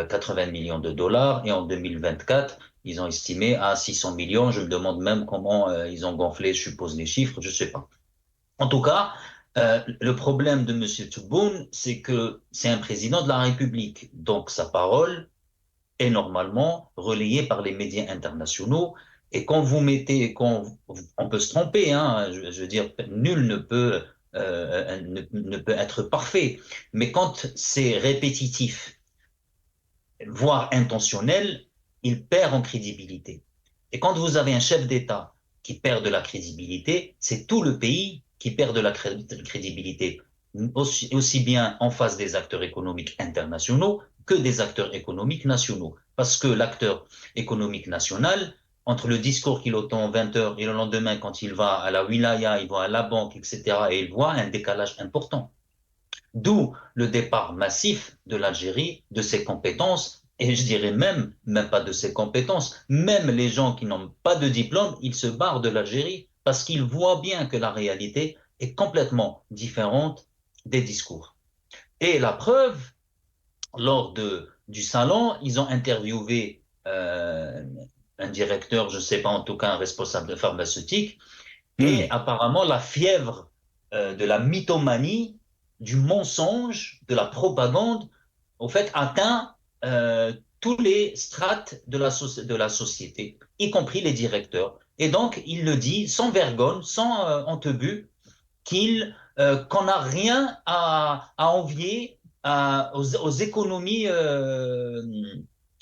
80 millions de dollars et en 2024 Ils ont estimé à 600 millions. Je me demande même comment ils ont gonflé, je suppose, les chiffres, je sais pas. En tout cas, le problème de M. Tebboune, c'est que c'est un président de la République. Donc, sa parole est normalement relayée par les médias internationaux. Et quand vous mettez, on peut se tromper, hein, je veux dire, nul ne peut être parfait. Mais quand c'est répétitif, voire intentionnel, il perd en crédibilité. Et quand vous avez un chef d'État qui perd de la crédibilité, c'est tout le pays qui perd de la crédibilité, aussi bien en face des acteurs économiques internationaux que des acteurs économiques nationaux. Parce que l'acteur économique national, entre le discours qu'il entend 20 heures et le lendemain, quand il va à la wilaya, il va à la banque, etc., et il voit un décalage important. D'où le départ massif de l'Algérie, de ses compétences, et je dirais même pas de ses compétences, même les gens qui n'ont pas de diplôme, ils se barrent de l'Algérie parce qu'ils voient bien que la réalité est complètement différente des discours. Et la preuve, lors du salon, ils ont interviewé un directeur, je ne sais pas, en tout cas un responsable de pharmaceutique, et apparemment la fièvre de la mythomanie, du mensonge, de la propagande, au fait, atteint tous les strates de la société, y compris les directeurs. Et donc, il le dit sans vergogne, sans entebut, qu'on n'a rien à envier aux économies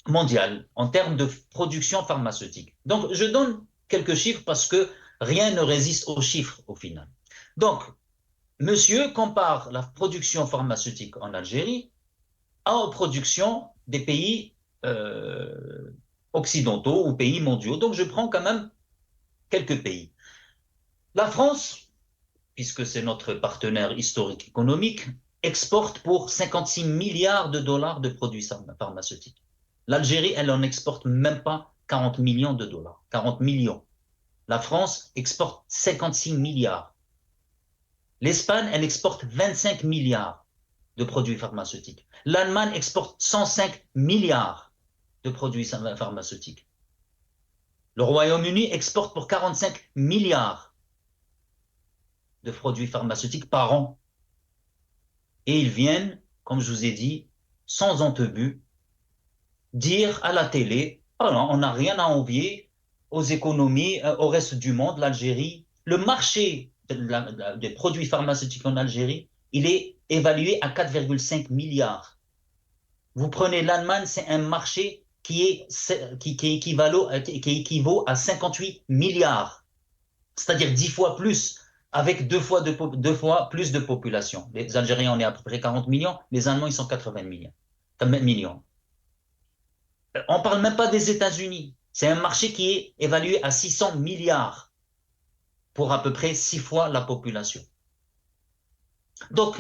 mondiales en termes de production pharmaceutique. Donc, je donne quelques chiffres parce que rien ne résiste aux chiffres au final. Donc, monsieur compare la production pharmaceutique en Algérie à la production des pays occidentaux ou pays mondiaux. Donc, je prends quand même quelques pays. La France, puisque c'est notre partenaire historique économique, exporte pour 56 milliards de dollars de produits pharmaceutiques. L'Algérie, elle en exporte même pas 40 millions de dollars. 40 millions. La France exporte 56 milliards. L'Espagne, elle exporte 25 milliards de produits pharmaceutiques. L'Allemagne exporte 105 milliards de produits pharmaceutiques. Le Royaume-Uni exporte pour 45 milliards de produits pharmaceutiques par an. Et ils viennent, comme je vous ai dit, sans entebut, dire à la télé, oh non, on n'a rien à envier aux économies, au reste du monde, l'Algérie. Le marché des produits pharmaceutiques en Algérie, il est évalué à 4,5 milliards. Vous prenez l'Allemagne, c'est un marché qui équivaut à 58 milliards, c'est-à-dire 10 fois plus, avec deux fois plus de population. Les Algériens, on est à peu près 40 millions, les Allemands, ils sont 80 millions. On ne parle même pas des États-Unis. C'est un marché qui est évalué à 600 milliards pour à peu près 6 fois la population. Donc,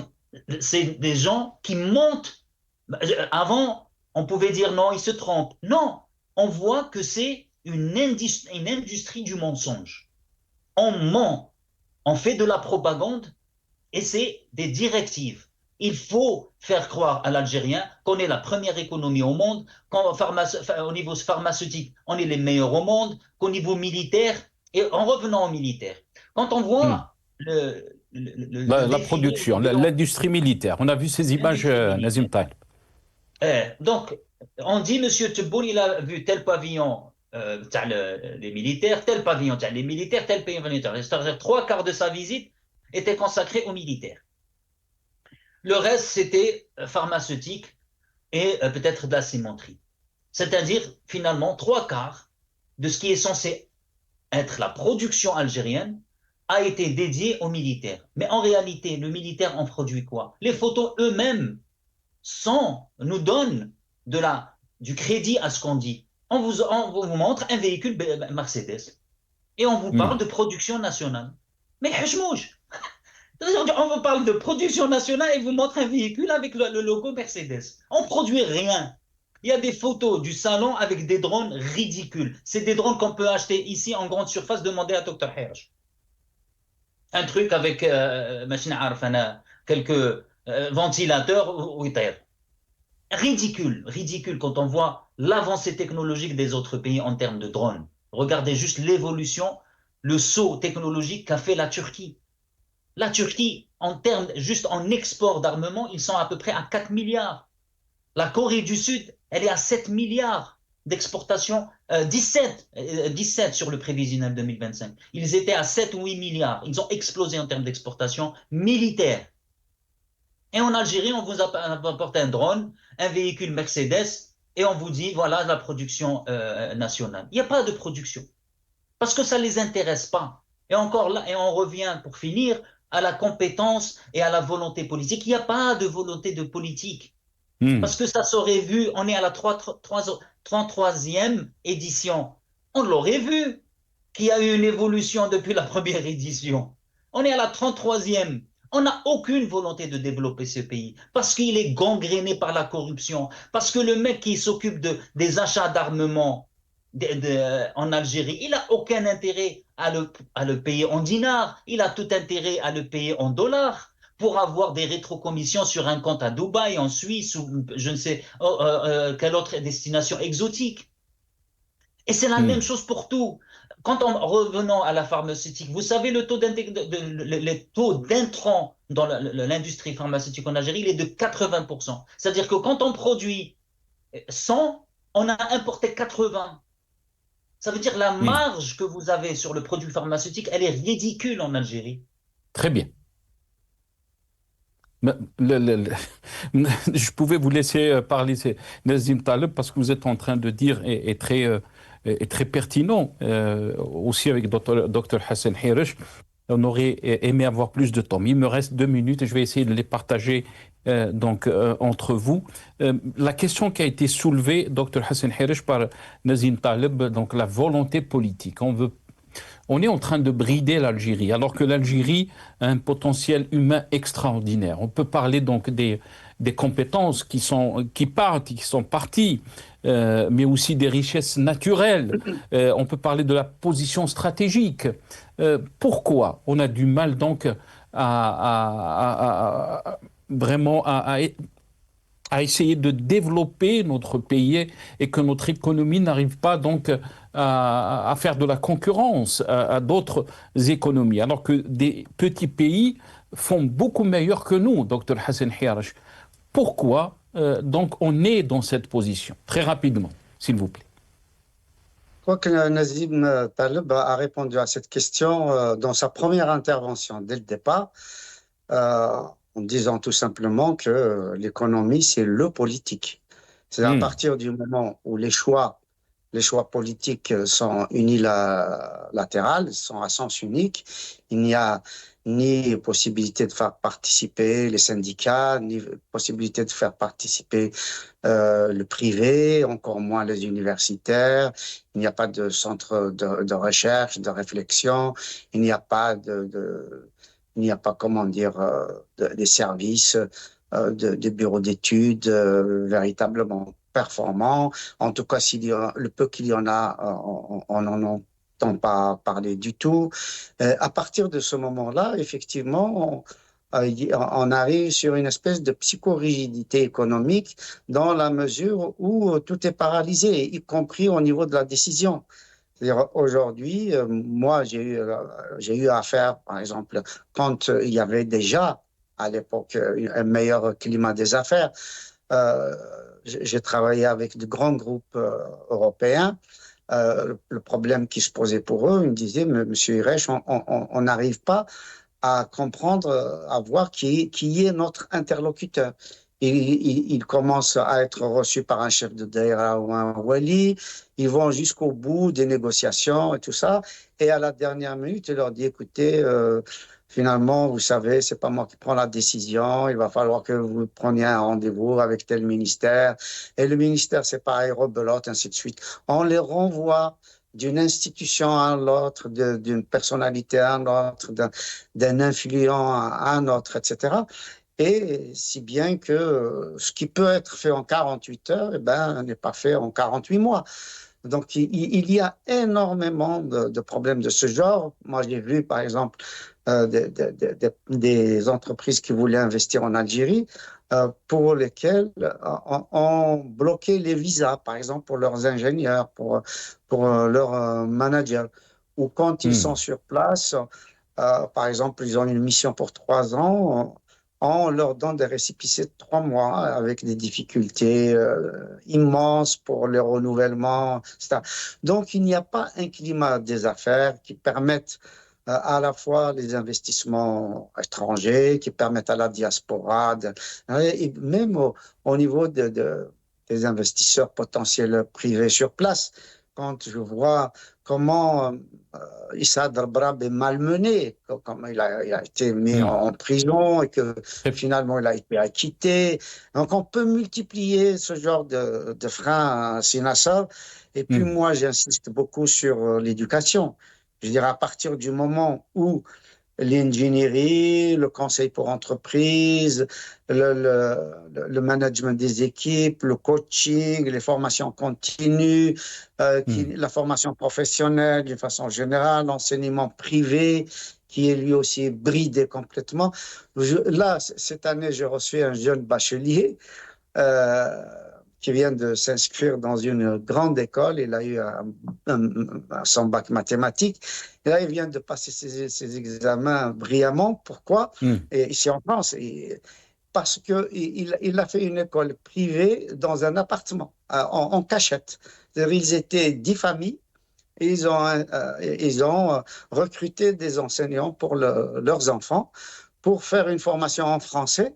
c'est des gens qui montent. Avant, on pouvait dire non, ils se trompent. Non, on voit que c'est une industrie du mensonge. On ment, on fait de la propagande et c'est des directives. Il faut faire croire à l'Algérien qu'on est la première économie au monde, qu'au niveau pharmaceutique, on est les meilleurs au monde, qu'au niveau militaire, et en revenant au militaire, quand on voit la production, l'industrie militaire, on a vu ces images, Nazim Taleb. Donc, on dit, M. Tebboune, il a vu tel pavillon les militaires, tel pavillon les militaires, tel pavillon militaire. C'est-à-dire 3/4 de sa visite était consacré aux militaires. Le reste, c'était pharmaceutique et peut-être de la cimenterie. C'est-à-dire, finalement, 3/4 de ce qui est censé être la production algérienne a été dédié aux militaires. Mais en réalité, le militaire en produit quoi? Les photos eux-mêmes nous donnent du crédit à ce qu'on dit. On vous montre un véhicule Mercedes et on vous parle de production nationale. Mais hachmouche, on vous parle de production nationale et vous montre un véhicule avec le logo Mercedes. On produit rien. Il y a des photos du salon avec des drones ridicules. C'est des drones qu'on peut acheter ici en grande surface, demander à Dr Hirsch. Un truc avec quelques ventilateurs ou ridicule quand on voit l'avancée technologique des autres pays en termes de drones. Regardez juste l'évolution, le saut technologique qu'a fait la Turquie. La Turquie, en termes, juste en export d'armement, ils sont à peu près à 4 milliards. La Corée du Sud, elle est à 7 milliards d'exportation, 17 sur le prévisionnel 2025. Ils étaient à 7 ou 8 milliards. Ils ont explosé en termes d'exportation militaire. Et en Algérie, on vous apporte un drone, un véhicule Mercedes, et on vous dit, voilà la production nationale. Il n'y a pas de production, parce que ça ne les intéresse pas. Et encore là, et on revient pour finir à la compétence et à la volonté politique. Il n'y a pas de volonté de politique. Parce que ça s'aurait vu, on est à la 33e édition. On l'aurait vu qu'il y a eu une évolution depuis la première édition. On est à la 33e. On n'a aucune volonté de développer ce pays parce qu'il est gangréné par la corruption, parce que le mec qui s'occupe des achats d'armement en Algérie, il n'a aucun intérêt à le payer en dinars, il a tout intérêt à le payer en dollars pour avoir des rétrocommissions sur un compte à Dubaï, en Suisse ou je ne sais quelle autre destination exotique. Et c'est la même chose pour tout. Quand revenons à la pharmaceutique, vous savez le taux d'intrants dans l'industrie pharmaceutique en Algérie, il est de 80%. C'est-à-dire que quand on produit 100, on a importé 80. Ça veut dire la marge que vous avez sur le produit pharmaceutique, elle est ridicule en Algérie. Très bien. Je pouvais vous laisser parler, Nazim Taleb, parce que vous êtes en train de dire, et très pertinent, aussi avec Dr Hassan Hirish. On aurait aimé avoir plus de temps. Mais il me reste 2 minutes et je vais essayer de les partager entre vous. La question qui a été soulevée, Dr Hassan Hirish, par Nazim Taleb, donc la volonté politique. On est en train de brider l'Algérie, alors que l'Algérie a un potentiel humain extraordinaire. On peut parler donc des compétences qui sont parties, mais aussi des richesses naturelles. On peut parler de la position stratégique. Pourquoi on a du mal donc vraiment à essayer de développer notre pays et que notre économie n'arrive pas donc à faire de la concurrence à d'autres économies, alors que des petits pays font beaucoup meilleur que nous, Dr Hassan Hirish. Pourquoi donc on est dans cette position? Très rapidement, s'il vous plaît. Je crois que Nazim Taleb a répondu à cette question dans sa première intervention, dès le départ, en disant tout simplement que l'économie, c'est le politique. C'est à partir du moment où les choix politiques sont unilatérales, sont à sens unique, il n'y a ni possibilité de faire participer les syndicats, ni possibilité de faire participer le privé, encore moins les universitaires. Il n'y a pas de centre de recherche, de réflexion. Il n'y a pas comment dire, des services, de bureaux d'études véritablement performants. En tout cas, le peu qu'il y en a, on n'en entend pas parler du tout. À partir de ce moment-là, effectivement, on arrive sur une espèce de psychorigidité économique dans la mesure où tout est paralysé, y compris au niveau de la décision. C'est-à-dire aujourd'hui, moi, j'ai eu affaire, par exemple, quand il y avait déjà, à l'époque, un meilleur climat des affaires, j'ai travaillé avec de grands groupes européens. Le problème qui se posait pour eux, ils me disaient, Monsieur Hirish, on n'arrive pas à comprendre, à voir qui est notre interlocuteur. Ils commencent à être reçus par un chef de daïra ou un wali, ils vont jusqu'au bout des négociations et tout ça, et à la dernière minute, il leur dit, écoutez, finalement, vous savez, c'est pas moi qui prends la décision, il va falloir que vous preniez un rendez-vous avec tel ministère, et le ministère, c'est pareil, rebelote, ainsi de suite. On les renvoie d'une institution à l'autre, d'une personnalité à l'autre, d'un influent à un autre, etc., et si bien que ce qui peut être fait en 48 heures, n'est pas fait en 48 mois. Donc, il y a énormément de problèmes de ce genre. Moi, j'ai vu, par exemple, des entreprises qui voulaient investir en Algérie. pour lesquels ont bloqué les visas, par exemple pour leurs ingénieurs, pour leurs managers, ou quand ils sont sur place, par exemple, ils ont une mission pour 3 ans, on leur donne des récépissés de 3 mois avec des difficultés immenses pour le renouvellement, etc. Donc, il n'y a pas un climat des affaires qui permette à la fois les investissements étrangers, qui permettent à la diaspora, et même au niveau des investisseurs potentiels privés sur place. Quand je vois comment Issa Darbrab est malmené, comment il a été mis en prison et que finalement il a été acquitté. Donc on peut multiplier ce genre de freins à Sinassar. Et puis moi j'insiste beaucoup sur l'éducation. Je veux dire, à partir du moment où l'ingénierie, le conseil pour entreprise, le management des équipes, le coaching, les formations continues, la formation professionnelle d'une façon générale, l'enseignement privé qui est lui aussi bridé complètement. Là, cette année, j'ai reçu un jeune bachelier qui vient de s'inscrire dans une grande école. Il a eu son bac mathématiques. Et là, il vient de passer ses examens brillamment. Pourquoi? Et ici en France, parce qu'il a fait une école privée dans un appartement, en cachette. C'est-à-dire, ils étaient 10 familles. Et ils ont recruté des enseignants pour leurs enfants pour faire une formation en français.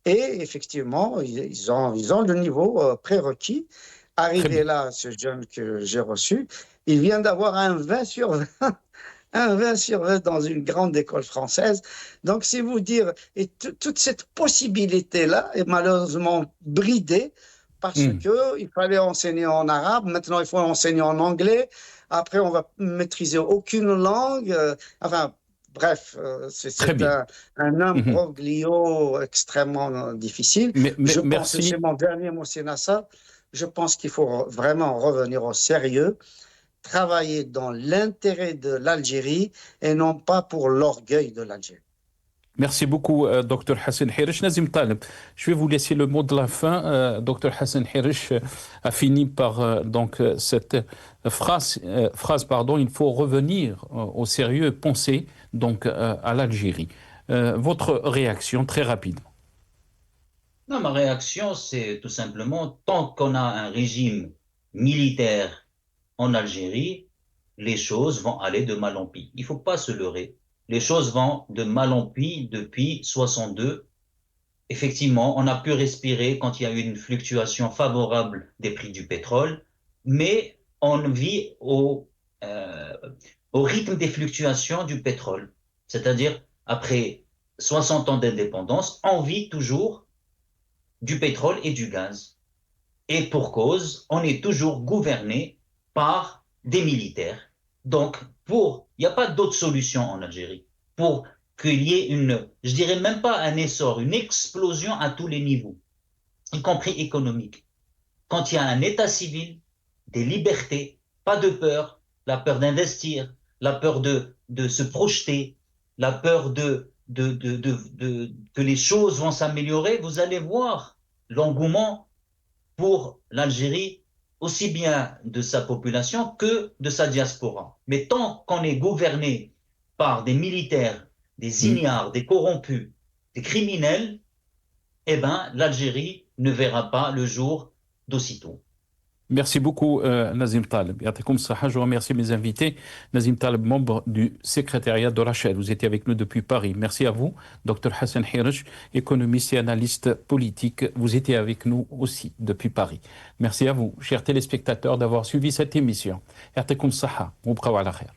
Et effectivement, ils ont le niveau prérequis. Arrivé là, ce jeune que j'ai reçu, il vient d'avoir un 20 sur 20, un 20 sur 20 dans une grande école française. Donc, c'est vous dire, et toute cette possibilité-là est malheureusement bridée parce qu'il fallait enseigner en arabe, maintenant il faut enseigner en anglais, après on va maîtriser aucune langue, enfin... Bref, c'est un imbroglio extrêmement difficile. Je pense que c'est mon dernier mot, Sinassar. Je pense qu'il faut vraiment revenir au sérieux, travailler dans l'intérêt de l'Algérie et non pas pour l'orgueil de l'Algérie. Merci beaucoup, Dr Hassan Hirish. Nazim Taleb, je vais vous laisser le mot de la fin. Dr Hassan Hirish a fini par donc cette phrase, il faut revenir au sérieux, penser donc à l'Algérie. Votre réaction très rapidement. Non, ma réaction, c'est tout simplement, tant qu'on a un régime militaire en Algérie, les choses vont aller de mal en pis. Il ne faut pas se leurrer. Les choses vont de mal en pis depuis 62. Effectivement, on a pu respirer quand il y a eu une fluctuation favorable des prix du pétrole, mais on vit au rythme des fluctuations du pétrole. C'est-à-dire, après 60 ans d'indépendance, on vit toujours du pétrole et du gaz. Et pour cause, on est toujours gouverné par des militaires. Donc, il n'y a pas d'autre solution en Algérie pour qu'il y ait je dirais même pas un essor, une explosion à tous les niveaux, y compris économique. Quand il y a un état civil, des libertés, pas de peur, la peur d'investir, la peur de se projeter, la peur que les choses vont s'améliorer, vous allez voir l'engouement pour l'Algérie, aussi bien de sa population que de sa diaspora. Mais tant qu'on est gouverné par des militaires, des ignares, des corrompus, des criminels, eh ben, l'Algérie ne verra pas le jour d'aussitôt. Merci beaucoup, Nazim Taleb. Je remercie mes invités. Nazim Taleb, membre du secrétariat de Rachel. Vous étiez avec nous depuis Paris. Merci à vous. Dr Hassan Hirish, économiste et analyste politique. Vous étiez avec nous aussi depuis Paris. Merci à vous, chers téléspectateurs, d'avoir suivi cette émission. Yartakoum Saha. Mubqaw ala khair.